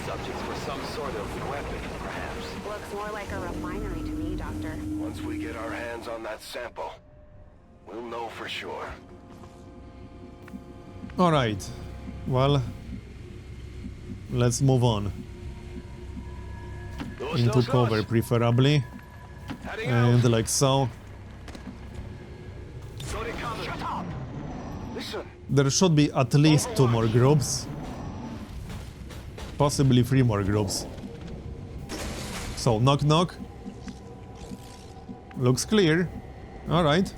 subjects for some sort of weapon, perhaps. Looks more like a refinery to me, Doctor. Once we get our hands on that sample, we'll know for sure. Alright. Well, let's move on. Into cover, preferably. And like so. Shut up! Listen. There should be at least 2 more groups. Possibly 3 more groups. So, knock knock. Looks clear. Alright.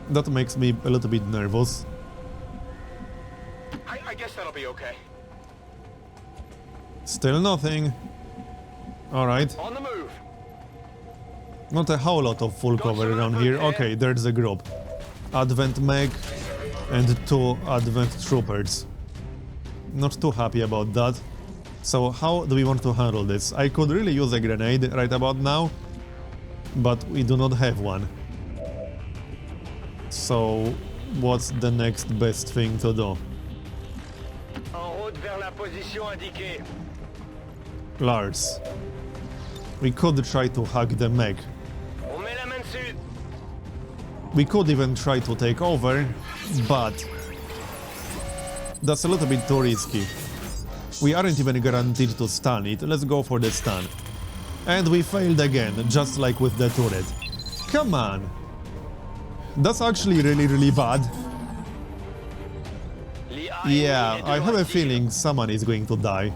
That makes me a little bit nervous. I guess that'll be okay. Still nothing. Alright. On the move. Not a whole lot of full cover around here. Okay, there's a group. Advent Meg and 2 Advent Troopers. Not too happy about that. So how do we want to handle this? I could really use a grenade right about now, but we do not have one. So what's the next best thing to do? En route vers la position indiquée. Lars. We could try to hack the mech. On met la main dessus. We could even try to take over, but that's a little bit too risky. We aren't even guaranteed to stun it. Let's go for the stun. And we failed again, just like with the turret. Come on! That's actually really bad. Yeah, I have a feeling someone is going to die.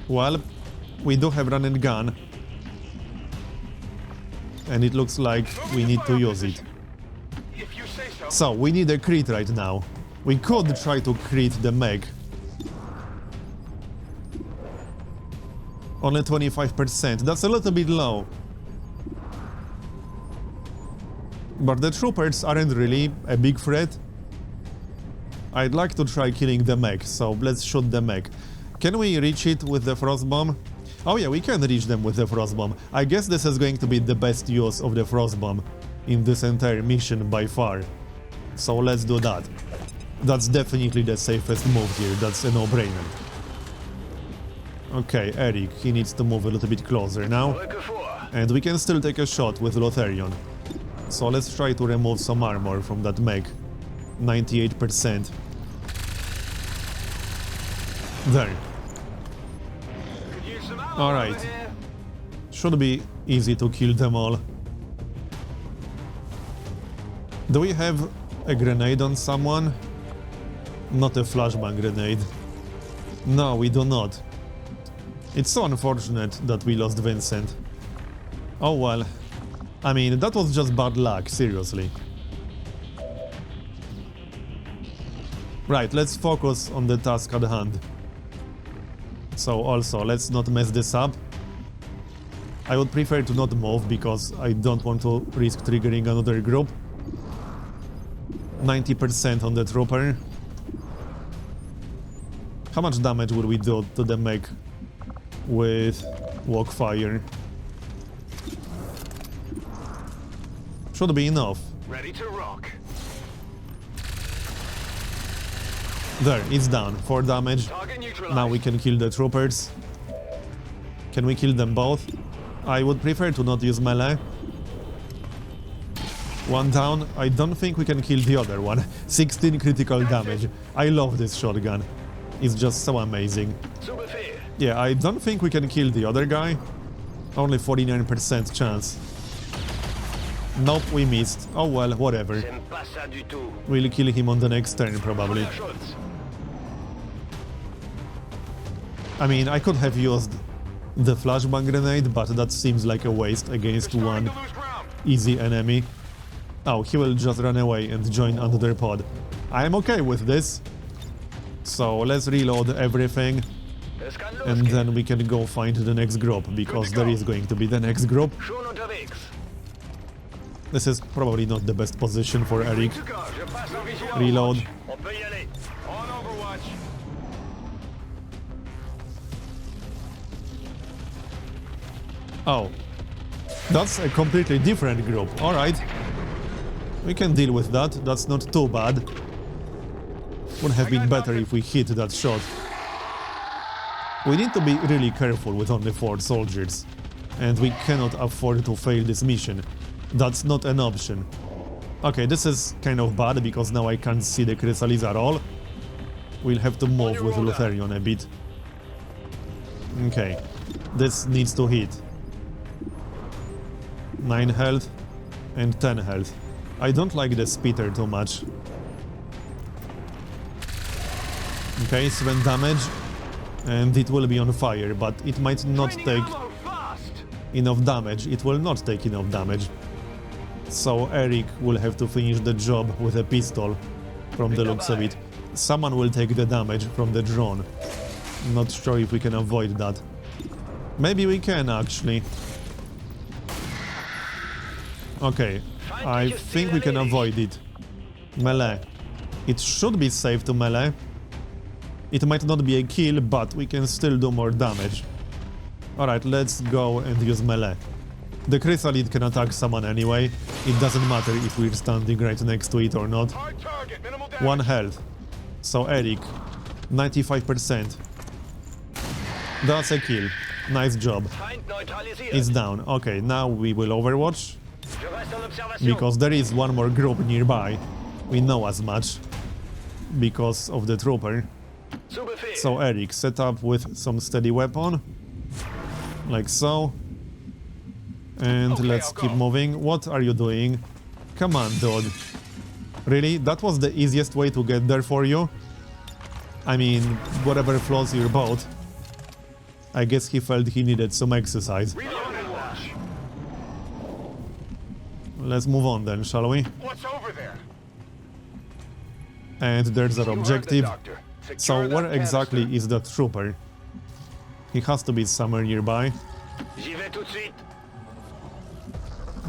Well, we do have run and gun. And it looks like we need to use it. So, we need a crit right now. We could try to crit the mech. Only 25%. That's a little bit low. But the troopers aren't really a big threat. I'd like to try killing the mech, so let's shoot the mech. Can we reach it with the frost bomb? Oh yeah, we can reach them with the frost bomb. I guess this is going to be the best use of the frost bomb in this entire mission by far. So let's do that. That's definitely the safest move here, that's a no-brainer. Okay, Eric, he needs to move a little bit closer now. And we can still take a shot with Lotharion. So let's try to remove some armor from that mech. 98%. There. Alright. Should be easy to kill them all. Do we have a grenade on someone? Not a flashbang grenade. No, we do not. It's so unfortunate that we lost Vincent. Oh well. I mean, that was just bad luck, seriously. Right, let's focus on the task at hand. So also, let's not mess this up. I would prefer to not move because I don't want to risk triggering another group. 90% on the trooper. How much damage will we do to the mech with walk fire? Should be enough. Ready to rock. There, it's done. 4 damage. Now we can kill the troopers. Can we kill them both? I would prefer to not use melee. 1 down. I don't think we can kill the other one. 16 critical damage. I love this shotgun. It's just so amazing. Yeah, I don't think we can kill the other guy. Only 49% chance. Nope, we missed. Oh well, whatever. We'll kill him on the next turn, probably. I mean, I could have used the flashbang grenade, but that seems like a waste against one easy enemy. Oh, he will just run away and join another pod. I'm okay with this. So let's reload everything. And then we can go find the next group, because there is going to be the next group. This is probably not the best position for Eric. Reload. Oh. That's a completely different group. Alright. We can deal with that, that's not too bad. Would have been better if we hit that shot. We need to be really careful with only 4 soldiers. And we cannot afford to fail this mission. That's not an option. Okay, this is kind of bad because now I can't see the Chrysalis at all. We'll have to move with Lutherion a bit. Okay, this needs to hit. 9 health and 10 health. I don't like the spitter too much. Okay, 7 damage. And it will be on fire, but it might not take enough damage. It will not take enough damage. So Eric will have to finish the job with a pistol, from the looks of it. Someone will take the damage from the drone. Not sure if we can avoid that. Maybe we can, actually. Okay, I think we can avoid it. Melee. It should be safe to melee. It might not be a kill, but we can still do more damage. Alright, let's go and use melee. The Chrysalid can attack someone anyway. It doesn't matter if we're standing right next to it or not. 1 health. So Eric, 95%. That's a kill. Nice job. It's down. Okay, now we will overwatch. Because there is one more group nearby. We know as much. Because of the trooper. So Eric, set up with some steady weapon. Like so. And let's keep moving. What are you doing? Come on, dude. Really? That was the easiest way to get there for you? I mean, whatever floats your boat. I guess he felt he needed some exercise. Let's move on then, shall we? What's over there? And there's our objective. So where exactly is that trooper? He has to be somewhere nearby.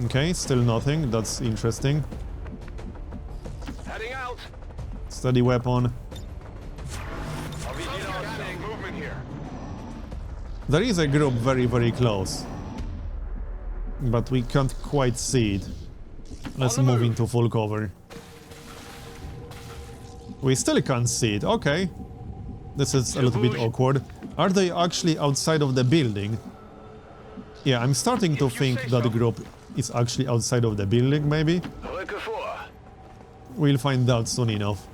Okay, still nothing. That's interesting. Heading out. Steady weapon. There is a group very, very close. But we can't quite see it. Let's move into full cover. We still can't see it. Okay. This is a little bit awkward. Are they actually outside of the building? Yeah, I'm starting to think that the group is actually outside of the building, maybe? We'll find out soon enough.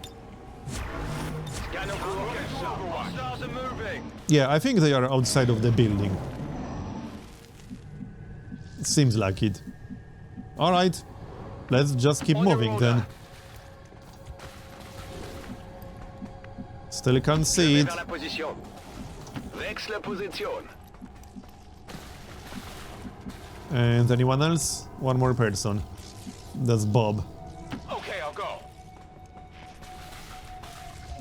Yeah, I think they are outside of the building. Seems like it. Alright, let's just keep moving then. Still can't see it. And anyone else? One more person. That's Bob. Okay, I'll go.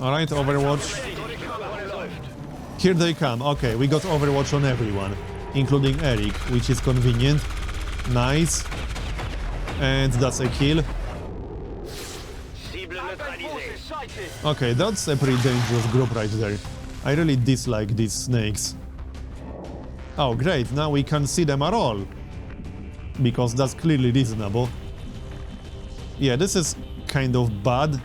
Alright, Overwatch. Here they come. Okay, we got Overwatch on everyone, including Eric, which is convenient. Nice. And that's a kill. Okay, that's a pretty dangerous group right there. I really dislike these snakes. Oh, great, now we can't see them at all. Because that's clearly reasonable. Yeah, this is kind of bad.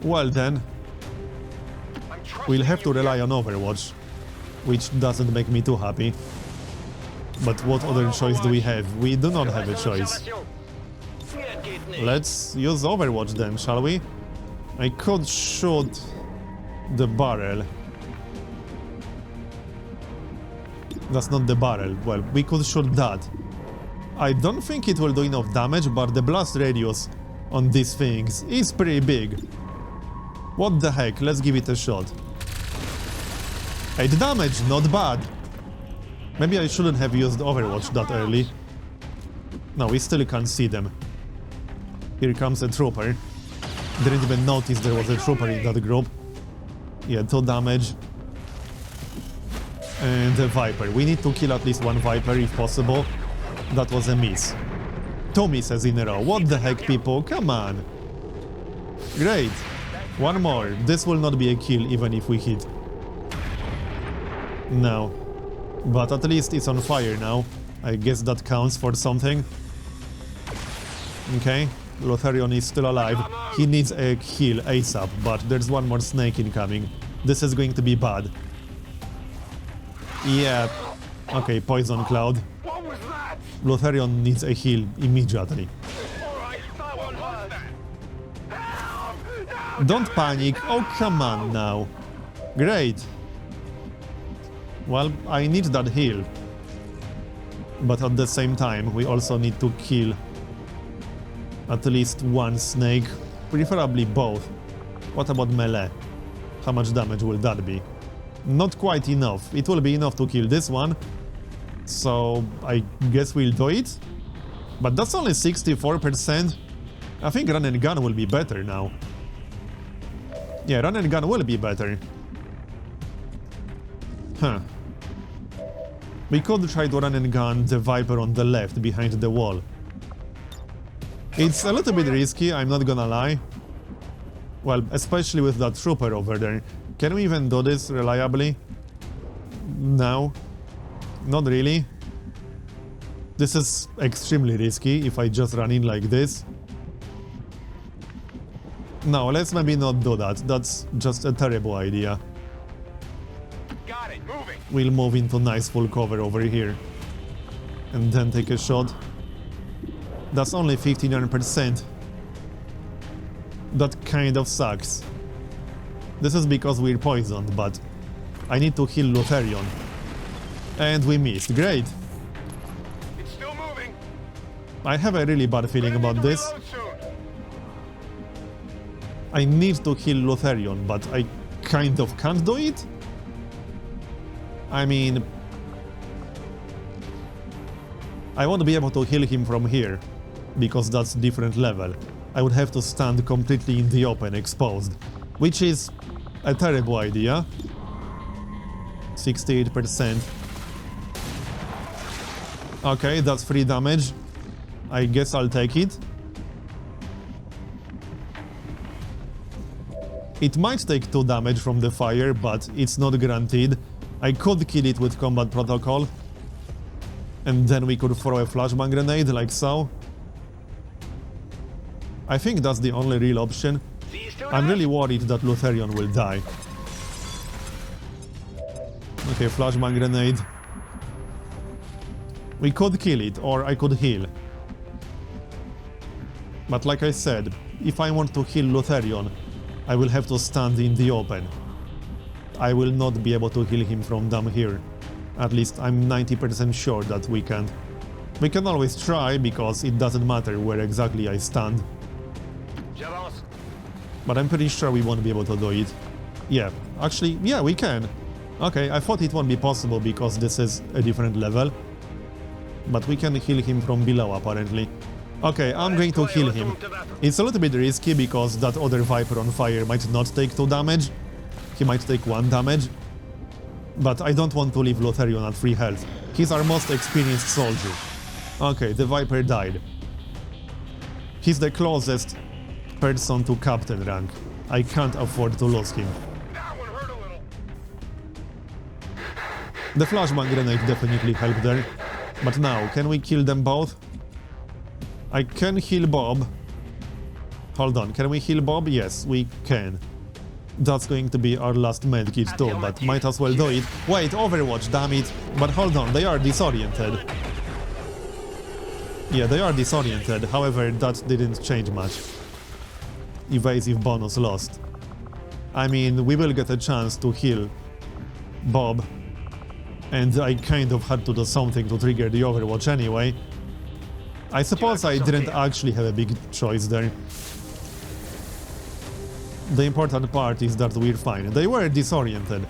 Well then, we'll have to rely on Overwatch, which doesn't make me too happy. But what other choice do we have? We do not have a choice. Let's use Overwatch then, shall we? I could shoot the barrel. That's not the barrel. Well, we could shoot that. I don't think it will do enough damage, but the blast radius on these things is pretty big. What the heck? Let's give it a shot. 8 damage, not bad. Maybe I shouldn't have used Overwatch that early. No, we still can't see them. Here comes a trooper. Didn't even notice there was a trooper in that group. Yeah, 2 damage. And a Viper. We need to kill at least 1 Viper if possible. That was a miss. 2 misses in a row. What the heck, people? Come on. Great. 1 more. This will not be a kill even if we hit. No. But at least it's on fire now. I guess that counts for something. Okay, Lotharion is still alive. He needs a heal ASAP, but there's one more snake incoming. This is going to be bad. Yeah. Okay, Poison Cloud. What was that? Lotharion needs a heal immediately. Alright, that one hurt. Help! No! Don't panic. Oh, come on now. Great. Well, I need that heal. But at the same time, we also need to kill at least one snake. Preferably both. What about melee? How much damage will that be? Not quite enough. It will be enough to kill this one. So, I guess we'll do it. But that's only 64%. I think run and gun will be better now. Yeah, run and gun will be better. Huh. We could try to run and gun the Viper on the left, behind the wall. It's a little bit risky, I'm not gonna lie. Well, especially with that trooper over there. Can we even do this reliably? No. Not really. This is extremely risky if I just run in like this. No, let's maybe not do that. That's just a terrible idea. Got it, moving. We'll move into nice full cover over here. And then take a shot. That's only 59%. That kind of sucks. This is because we're poisoned, but I need to heal Lotharion. And we missed. Great. It's still moving. I have a really bad feeling about this. Reload soon. I need to heal Lotharion, but I kind of can't do it? I mean... I won't be able to heal him from here, because that's different level. I would have to stand completely in the open, exposed, which is a terrible idea. 68%. Okay, that's 3 damage. I guess I'll take it. It might take 2 damage from the fire, but it's not guaranteed. I could kill it with combat protocol. And then we could throw a flashbang grenade, like so. I think that's the only real option. I'm really worried that Lotharion will die. Okay, flashbang grenade. We could kill it, or I could heal. But like I said, if I want to heal Lotharion, I will have to stand in the open. I will not be able to heal him from down here. At least I'm 90% sure that we can't. We can always try, because it doesn't matter where exactly I stand. But I'm pretty sure we won't be able to do it. Yeah, actually, yeah, we can. Okay, I thought it won't be possible because this is a different level. But we can heal him from below, apparently. Okay, I'm going to heal him. It's a little bit risky because that other Viper on fire might not take 2 damage. He might take 1 damage. But I don't want to leave Lotharion at 3 health. He's our most experienced soldier. Okay, the Viper died. He's the closest person to captain rank. I can't afford to lose him. That one hurt a little. The flashbang grenade definitely helped there. But now, can we kill them both? I can heal Bob. Hold on, can we heal Bob? Yes, we can. That's going to be our last medkit too, but might as well do it. Wait, Overwatch, damn it. But hold on, they are disoriented. Yeah, they are disoriented, however, that didn't change much. Evasive bonus lost. I mean, we will get a chance to heal Bob. And I kind of had to do something to trigger the Overwatch anyway. I suppose I didn't actually have a big choice there. The important part is that we're fine. They were disoriented.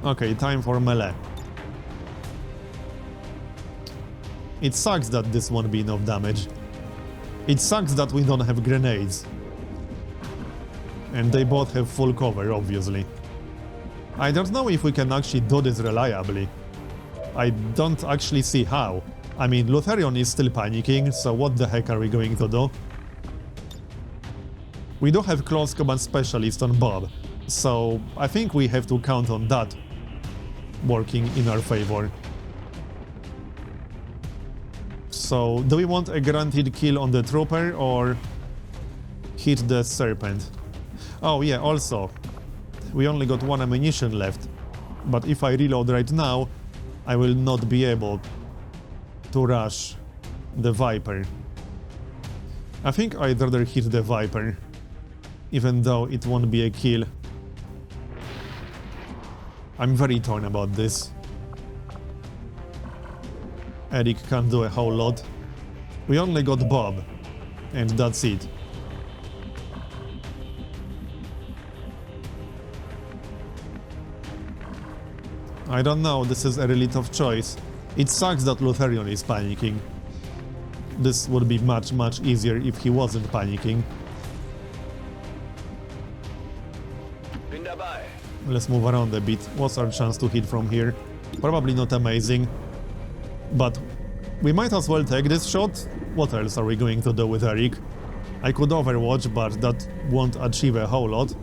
Okay, time for melee. It sucks that this won't be enough damage. It sucks that we don't have grenades. And they both have full cover, obviously. I don't know if we can actually do this reliably. I don't actually see how. I mean, Lotharion is still panicking, so what the heck are we going to do? We do have close combat specialist on Bob, so I think we have to count on that working in our favor. So, do we want a guaranteed kill on the trooper or hit the serpent? Oh yeah, also, we only got 1 ammunition left, but if I reload right now, I will not be able to rush the Viper. I think I'd rather hit the Viper, even though it won't be a kill. I'm very torn about this. Eric can't do a whole lot. We only got Bob, and that's it. I don't know, this is a really tough choice. It sucks that Lutherion is panicking. This would be much easier if he wasn't panicking. Let's move around a bit. What's our chance to hit from here? Probably not amazing. But we might as well take this shot. What else are we going to do with Eric? I could overwatch, but that won't achieve a whole lot.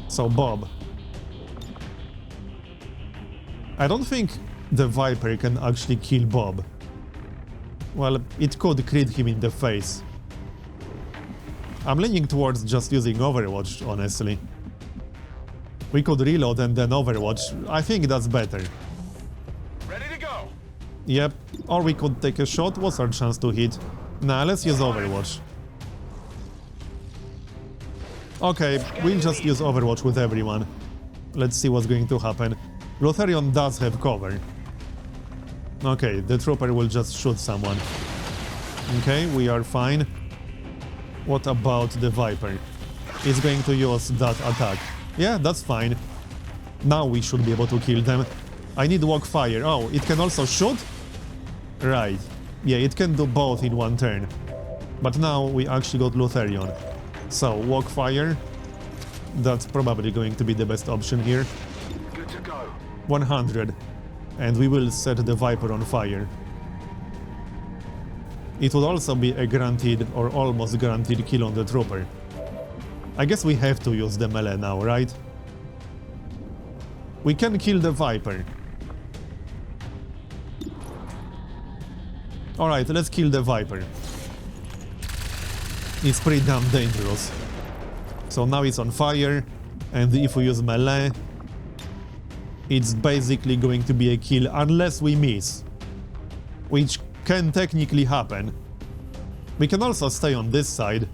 So Bob. I don't think the Viper can actually kill Bob. Well, it could crit him in the face. I'm leaning towards just using Overwatch, honestly. We could reload and then Overwatch. I think that's better. Ready to go. Yep. Or we could take a shot. What's our chance to hit? Nah, let's use Overwatch. Okay, we'll just use Overwatch with everyone. Let's see what's going to happen. Lutherion does have cover. Okay, the trooper will just shoot someone. Okay, we are fine. What about the Viper? It's going to use that attack. Yeah, that's fine. Now we should be able to kill them. I need walk fire. Oh, it can also shoot? Right. Yeah, it can do both in one turn. But now we actually got Lutherion. So, walk fire. That's probably going to be the best option here. Good to go. 100. And we will set the Viper on fire. It would also be a guaranteed or almost guaranteed kill on the trooper. I guess we have to use the melee now, right? We can kill the Viper. Alright, let's kill the Viper. It's pretty damn dangerous. So now it's on fire, and if we use melee, it's basically going to be a kill unless we miss. Which can technically happen. We can also stay on this side.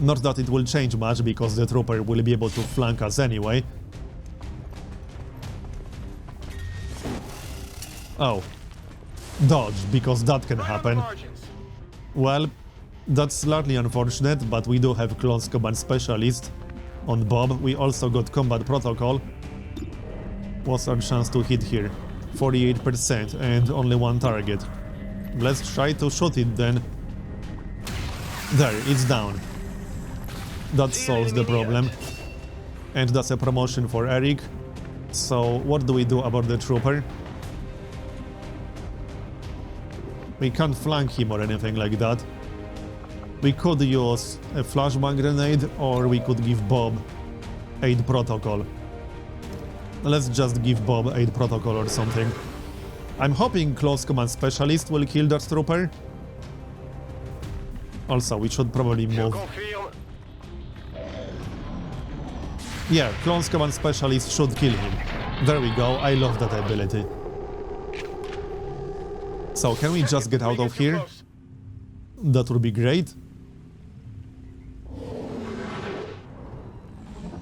Not that it will change much, because the trooper will be able to flank us anyway. Oh. Dodge, because that can happen. Well, that's slightly unfortunate, but we do have close combat specialist on Bob. We also got combat protocol. What's our chance to hit here? 48% and only one target. Let's try to shoot it then. There, it's down. That solves the problem. And that's a promotion for Eric. So, what do we do about the trooper? We can't flank him or anything like that. We could use a flashbang grenade, or we could give Bob aid protocol. Let's just give Bob aid protocol or something. I'm hoping close command specialist will kill that trooper. Also, we should probably move. Yeah, close command specialist should kill him. There we go, I love that ability. So, can we just get out of here? That would be great.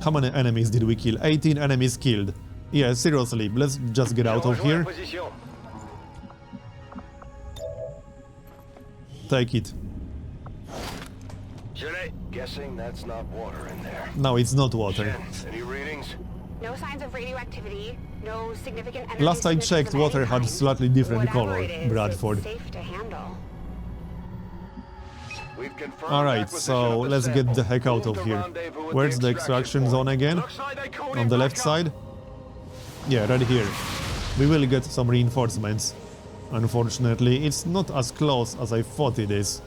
How many enemies did we kill? 18 enemies killed. Yeah, seriously, let's just get out of here. Take it. Guessing that's not water in there. No, it's not water. Any readings? No signs of radioactivity. No significant energy. Last I signatures checked, of any water had kind. slightly different Whatever color, it is, Bradford. it's safe to handle. We've confirmed Alright, acquisition so of the let's get sample. the heck out Move of the here. rendezvous at Where's the extraction zone again? Looks like they called On in the left backup. side? Yeah, right here. We will get some reinforcements. Unfortunately, it's not as close as I thought it is.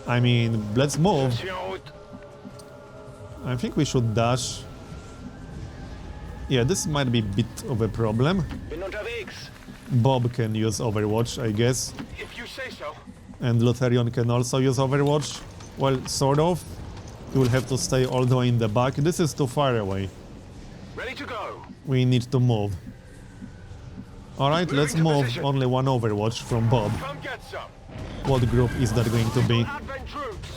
I mean, let's move. I think we should dash. Yeah, this might be a bit of a problem. Bin unterwegs. Bob can use Overwatch, I guess. If you say so. And Lutherion can also use Overwatch. Well, sort of. You will have to stay all the way in the back. This is too far away. Ready to go. We need to move. Alright, let's move. Only one Overwatch from Bob. Come get some. What group is that going to be? Advent troops.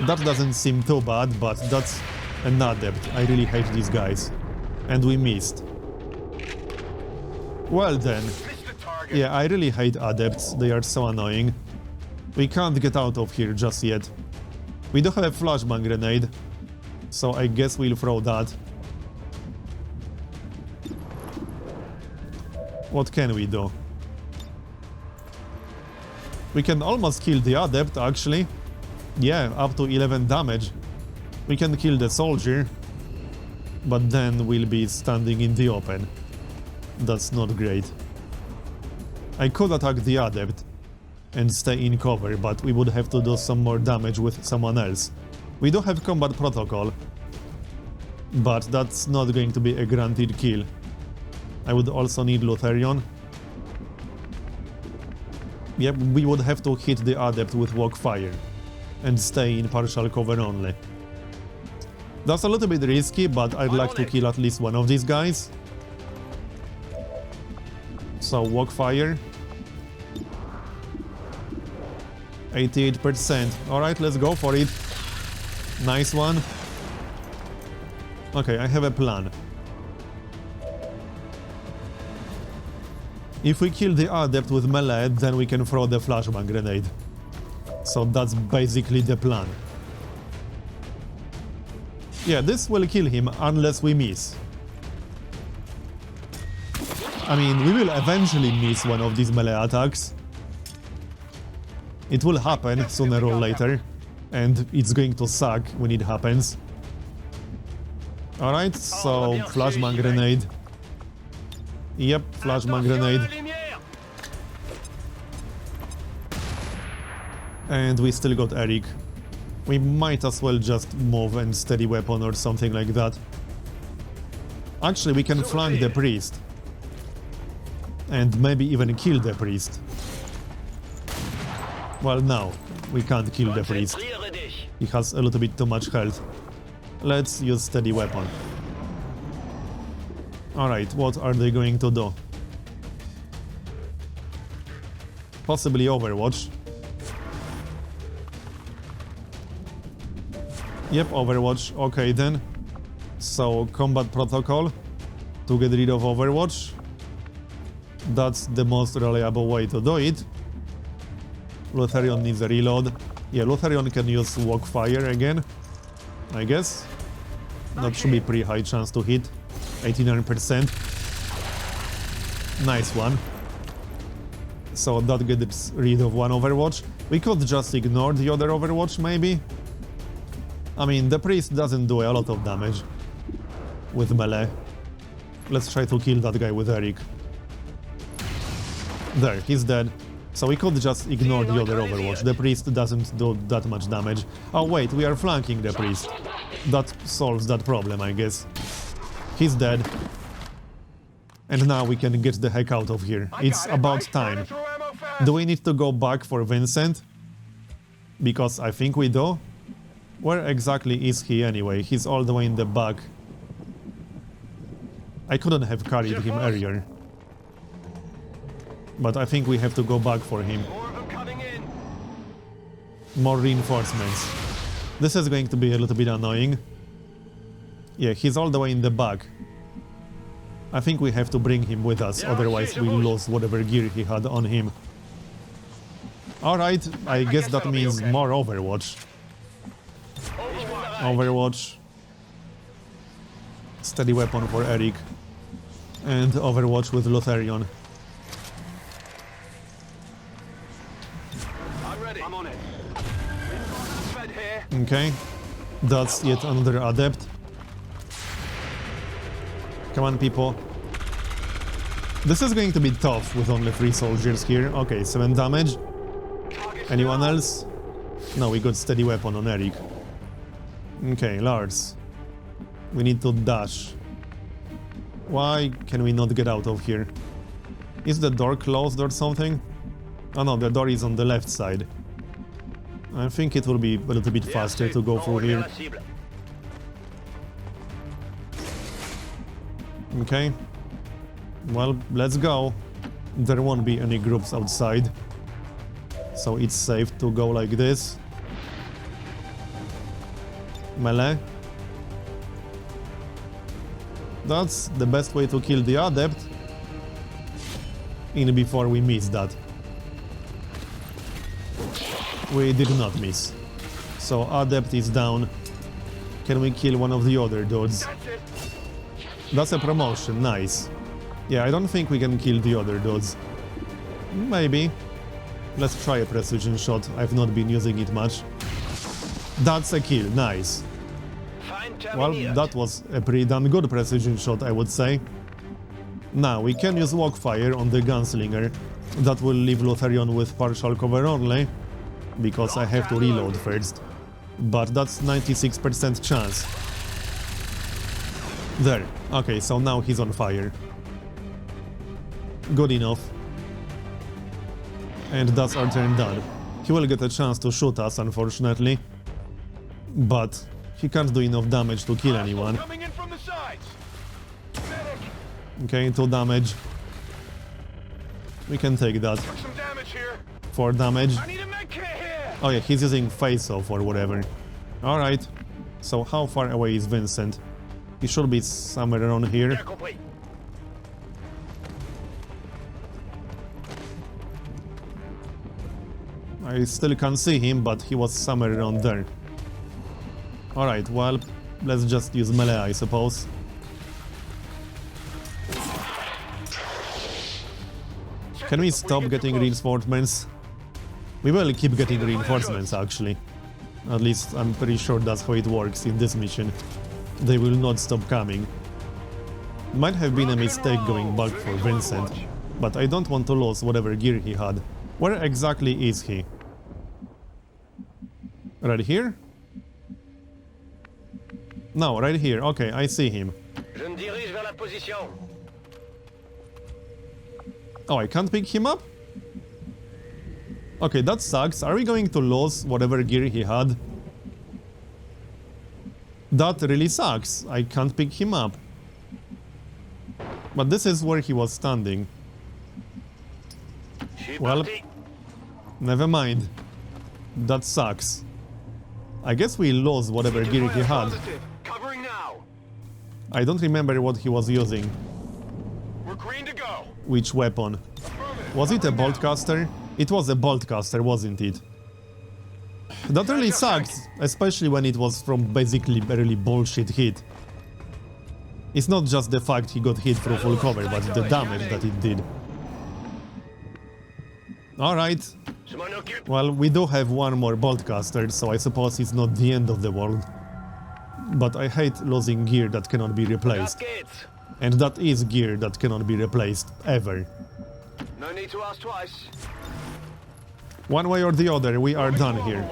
That doesn't seem too bad, but that's an adept. I really hate these guys. And we missed. Well then. Missed the target. Yeah, I really hate adepts. They are so annoying. We can't get out of here just yet. We do have a flashbang grenade, so I guess we'll throw that. What can we do? We can almost kill the adept, actually. Yeah, up to 11 damage. We can kill the soldier, but then we'll be standing in the open. That's not great. I could attack the adept and stay in cover, but we would have to do some more damage with someone else. We do have combat protocol, but that's not going to be a guaranteed kill. I would also need Lutherion. Yep, we would have to hit the adept with walk fire and stay in partial cover only. That's a little bit risky, but I'd like to kill at least one of these guys. So walk fire. 88%. Alright, let's go for it. Nice one. Okay, I have a plan. If we kill the adept with melee, then we can throw the flashbang grenade. So that's basically the plan. Yeah, this will kill him unless we miss. I mean, we will eventually miss one of these melee attacks. It will happen sooner or later, and it's going to suck when it happens. Alright, so flashbang grenade. Yep, flashbang grenade. And we still got Eric. We might as well just move and steady weapon or something like that. Actually, we can flank the priest. And maybe even kill the priest. Well, no, we can't kill the priest. He has a little bit too much health. Let's use steady weapon. Alright, what are they going to do? Possibly Overwatch. Yep, Overwatch. Okay then. So, combat protocol to get rid of Overwatch. That's the most reliable way to do it. Lutherion needs a reload. Yeah, Lutherion can use walk fire again, I guess. That should be pretty high chance to hit. 89%. Nice one. So that gets rid of one Overwatch. We could just ignore the other Overwatch, maybe. I mean, the priest doesn't do a lot of damage with melee. Let's try to kill that guy with Eric. There, he's dead. So we could just ignore the other Overwatch. The priest doesn't do that much damage. Oh wait, we are flanking the priest. That solves that problem, I guess. He's dead. And now we can get the heck out of here. It's about time. Do we need to go back for Vincent? Because I think we do. Where exactly is he anyway? He's all the way in the back. I couldn't have carried him earlier. But I think we have to go back for him. More reinforcements. This is going to be a little bit annoying. Yeah, he's all the way in the back. I think we have to bring him with us, otherwise we'll lose whatever gear he had on him. Alright, I guess that means more Overwatch. Overwatch. Steady weapon for Eric. And Overwatch with Lutherion. I'm on it. Okay. That's yet another adept. Come on, people. This is going to be tough with only 3 soldiers here. Okay, 7 damage. Anyone else? No, we got steady weapon on Eric. Okay, Lars. We need to dash. Why can we not get out of here? Is the door closed or something? Oh no, the door is on the left side. I think it will be a little bit faster to go through here. Okay. Well, let's go. There won't be any groups outside. So it's safe to go like this. Melee. That's the best way to kill the adept. In before we miss that. We did not miss. So adept is down. Can we kill one of the other dudes? That's a promotion, nice. Yeah, I don't think we can kill the other dudes. Maybe. Let's try a precision shot. I've not been using it much. That's a kill, nice. Well, that was a pretty damn good precision shot, I would say. Now, we can use walk fire on the gunslinger. That will leave Lutherion with partial cover only, because I have to reload first. But that's 96% chance. There. Okay, so now he's on fire. Good enough. And that's our turn done. He will get a chance to shoot us, unfortunately. But he can't do enough damage to kill anyone. Okay, 2 damage. We can take that. 4 damage. Oh yeah, he's using face-off or whatever. Alright. So how far away is Vincent? He should be somewhere around here. I still can't see him, but he was somewhere around there. Alright, well, let's just use melee, I suppose. Can we stop getting reinforcements? We will keep getting reinforcements, actually. At least I'm pretty sure that's how it works in this mission. They will not stop coming. Might have been a mistake going back for Vincent, but I don't want to lose whatever gear he had. Where exactly is he? Right here? No, right here. Okay, I see him. Oh, I can't pick him up? Okay, that sucks. Are we going to lose whatever gear he had? That really sucks. I can't pick him up. But this is where he was standing. Well, never mind. That sucks. I guess we lost whatever gear he had. I don't remember what he was using. We're green to go. Which weapon? Was it a boltcaster? It was a boltcaster, wasn't it? That really sucks, especially when it was from basically a really bullshit hit. It's not just the fact he got hit through full cover, but the damage that it did. Alright. Well, we do have one more boltcaster, so I suppose it's not the end of the world. But I hate losing gear that cannot be replaced. And that is gear that cannot be replaced, ever. No need to ask twice. One way or the other, we are done here.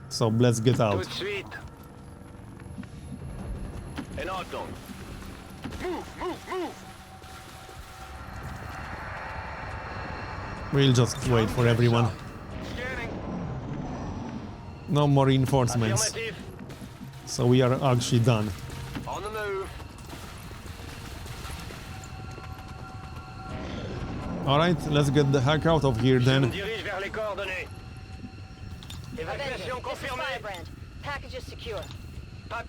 So let's get out. Move. We'll just wait for everyone. No more reinforcements. So we are actually done. On the move. Alright, let's get the heck out of here then. Avenging, this is Firebrand. Package is secure. I'm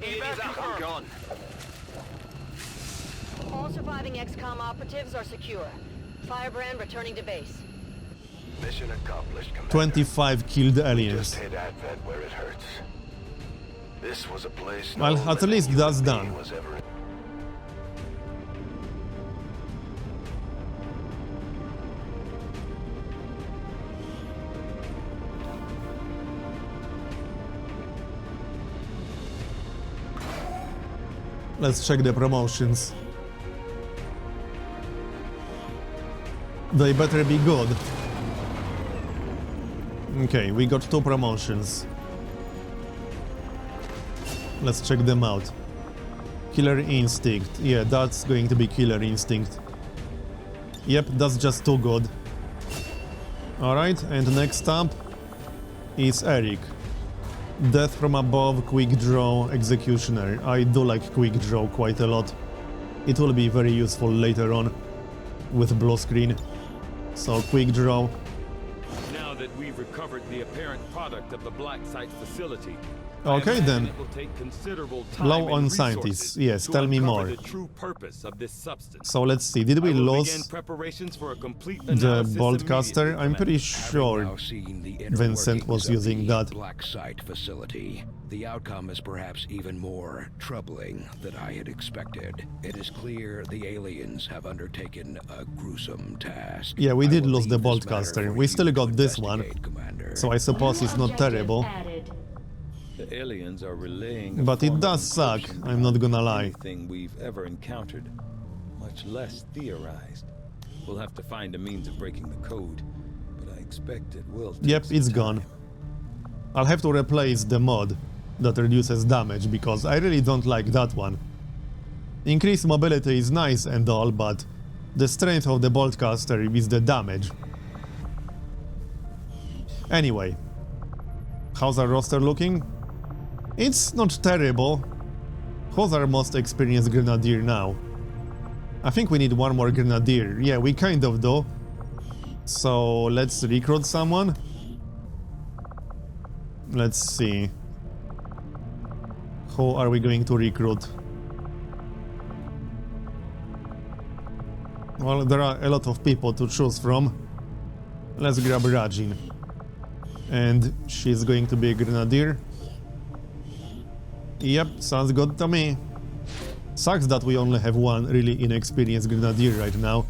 gone. All surviving XCOM operatives are secure. Firebrand returning to base. Mission accomplished, Commander. 25 killed Just aliens. hit Advent where it hurts. This was a place. Well, no at living least that's human done. being was ever in. Let's check the promotions. They better be good. Okay, we got 2 promotions. Let's check them out. Killer Instinct. Yeah, that's going to be Killer Instinct. Yep, that's just too good. Alright, and next up is Eric. Death from above, quick draw, executioner. I do like quick draw quite a lot. It will be very useful later on with blue screen. So quick draw. Now that we've recovered the apparent product of the black site facility, Okay then. it will take considerable time Low and on resources scientists. Yes, to tell me uncover more. the true purpose of this substance. So let's see. Did we I will begin lose preparations for a complete the analysis boltcaster? immediately, I'm pretty Commander. sure Now seeing the Vincent was inner workings of using the that. black site facility. The outcome is perhaps even more troubling than I had expected. It is clear the aliens have undertaken a gruesome task. Yeah, we I did will lose the leave this boltcaster. matter for We you still to got this one. investigate, Commander. So I suppose it's not terrible. The aliens are relaying a But it form of does suck, encryption I'm not gonna lie. anything we've ever encountered, much less theorized. We'll have to find a means of breaking the code, but I expect it will take Yep, some it's time. gone. I'll have to replace the mod that reduces damage, because I really don't like that one. Increased mobility is nice and all, but the strength of the boltcaster is the damage. Anyway, how's our roster looking? It's not terrible. Who's our most experienced grenadier now? I think we need one more grenadier. Yeah, we kind of do. So let's recruit someone. Let's see. Who are we going to recruit? Well, there are a lot of people to choose from. Let's grab Rajin. And she's going to be a grenadier. Yep, sounds good to me. Sucks that we only have one really inexperienced grenadier right now.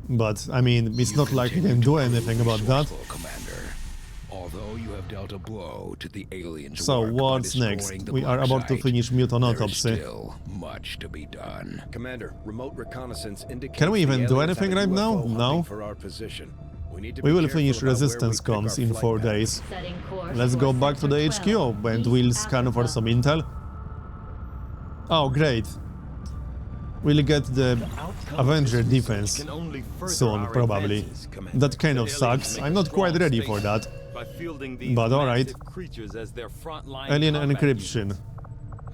But, I mean, it's not like we can do anything about that. Commander. Although you have dealt a blow to the aliens' So, work by what's destroying next? the We are black about to site, finish mutant there is autopsy. still much to be done. Commander, remote reconnaissance indicates Can we the even do aliens anything have a right now? UFO hunting No. for our position. We We will finish resistance comms in 4 days. Let's go back to the HQ and we'll scan for some intel. Oh, great. We'll get the Avenger defense soon, probably. That kind of sucks. I'm not quite ready for that. But alright. Alien encryption.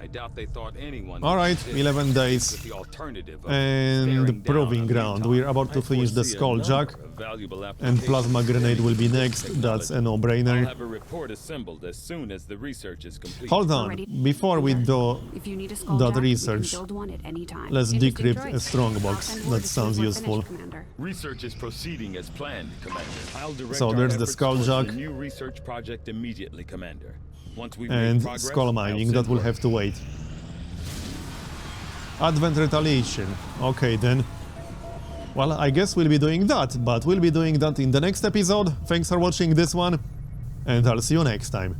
I doubt they thought anyone Alright, would 11 with days. the alternative of And staring proving down ground. on We're about to finish the foresee a Skulljack. number of valuable And applications plasma grenade will be next. That's a I'll no-brainer. have a report assembled as soon as the research is complete. Hold on. Before we do If you need a that skull jack, we can research, build one at any time. let's Interesting decrypt a choice. strongbox. I'll send That word as soon as sounds we're useful. finished, Commander. Research is proceeding as planned, Commander. I'll direct So our there's the efforts towards Skulljack. the new research project immediately, Commander. Once we've And made progress, skull mining, I'll that send will word. have to wait. Advent retaliation. Okay then. Well, I guess we'll be doing that, but we'll be doing that in the next episode. Thanks for watching this one, and I'll see you next time.